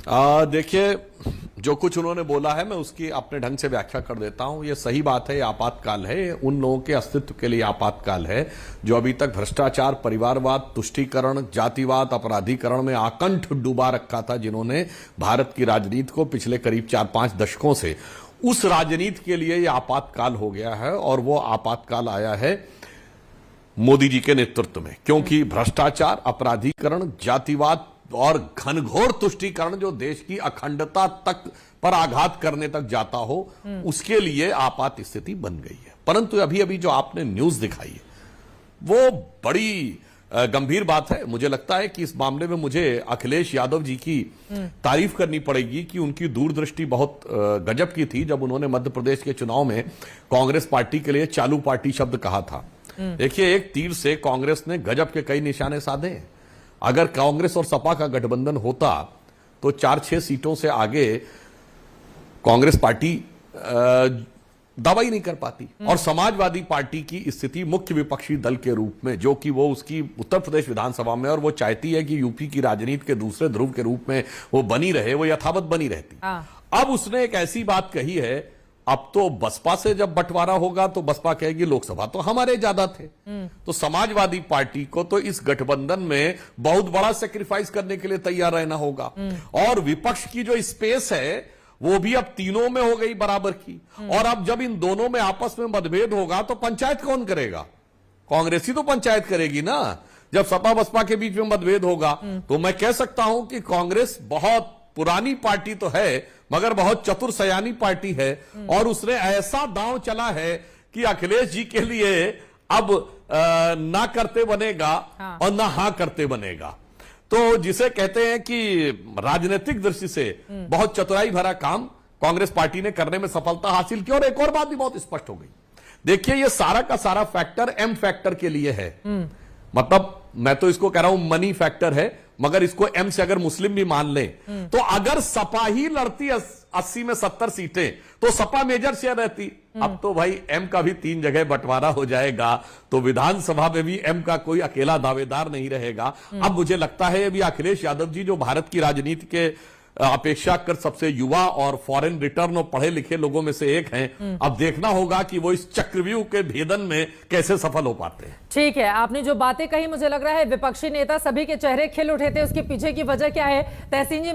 देखिए, जो कुछ उन्होंने बोला है मैं उसकी अपने ढंग से व्याख्या कर देता हूं। ये सही बात है, ये आपातकाल है, उन लोगों के अस्तित्व के लिए आपातकाल है जो अभी तक भ्रष्टाचार, परिवारवाद, तुष्टीकरण, जातिवाद, अपराधीकरण में आकंठ डुबा रखा था, जिन्होंने भारत की राजनीति को पिछले करीब 4-5 दशकों से, उस राजनीति के लिए ये आपातकाल हो गया है। और वो आपातकाल आया है मोदी जी के नेतृत्व में, क्योंकि भ्रष्टाचार, अपराधीकरण, जातिवाद और घनघोर तुष्टीकरण जो देश की अखंडता तक पर आघात करने तक जाता हो, उसके लिए आपात स्थिति बन गई है। परंतु अभी अभी जो आपने न्यूज दिखाई है वो बड़ी गंभीर बात है। मुझे लगता है कि इस मामले में मुझे अखिलेश यादव जी की तारीफ करनी पड़ेगी कि उनकी दूरदृष्टि बहुत गजब की थी जब उन्होंने मध्य प्रदेश के चुनाव में कांग्रेस पार्टी के लिए चालू पार्टी शब्द कहा था। देखिए, एक तीर से कांग्रेस ने गजब के कई निशाने साधे हैं। अगर कांग्रेस और सपा का गठबंधन होता तो 4-6 सीटों से आगे कांग्रेस पार्टी दावा ही नहीं कर पाती। और समाजवादी पार्टी की स्थिति मुख्य विपक्षी दल के रूप में, जो कि वो उसकी उत्तर प्रदेश विधानसभा में, और वो चाहती है कि यूपी की राजनीति के दूसरे ध्रुव के रूप में वो बनी रहे, वो यथावत बनी रहती। अब उसने एक ऐसी बात कही है, अब तो बसपा से जब बंटवारा होगा तो बसपा कहेगी लोकसभा तो हमारे ज्यादा थे। तो समाजवादी पार्टी को तो इस गठबंधन में बहुत बड़ा सेक्रीफाइस करने के लिए तैयार रहना होगा। और विपक्ष की जो स्पेस है वो भी अब तीनों में हो गई बराबर की। और अब जब इन दोनों में आपस में मतभेद होगा तो पंचायत कौन करेगा? कांग्रेस ही तो पंचायत करेगी ना। जब सपा बसपा के बीच में मतभेद होगा तो मैं कह सकता हूं कि कांग्रेस बहुत पुरानी पार्टी तो है मगर बहुत चतुर सयानी पार्टी है। और उसने ऐसा दांव चला है कि अखिलेश जी के लिए अब ना करते बनेगा और ना हां करते बनेगा। तो जिसे कहते हैं कि राजनीतिक दृष्टि से बहुत चतुराई भरा काम कांग्रेस पार्टी ने करने में सफलता हासिल की। और एक और बात भी बहुत स्पष्ट हो गई। देखिए, ये सारा का सारा फैक्टर एम फैक्टर के लिए है। मतलब मैं तो इसको कह रहा हूं मनी फैक्टर है, मगर इसको एम से अगर मुस्लिम भी मान लें तो अगर सपा ही लड़ती 80 में 70 सीटें तो सपा मेजर शेयर रहती। अब तो भाई एम का भी 3 जगह बंटवारा हो जाएगा तो विधानसभा में भी एम का कोई अकेला दावेदार नहीं रहेगा। अब मुझे लगता है अभी अखिलेश यादव जी जो भारत की राजनीति के अपेक्षाकृत सबसे युवा और फॉरेन रिटर्न और पढ़े लिखे लोगों में से एक हैं, अब देखना होगा कि वो इस चक्रव्यूह के भेदन में कैसे सफल हो पाते हैं। ठीक है, आपने जो बातें कही मुझे लग रहा है विपक्षी नेता सभी के चेहरे खिल उठे थे, उसके पीछे की वजह क्या है तहसीन जी?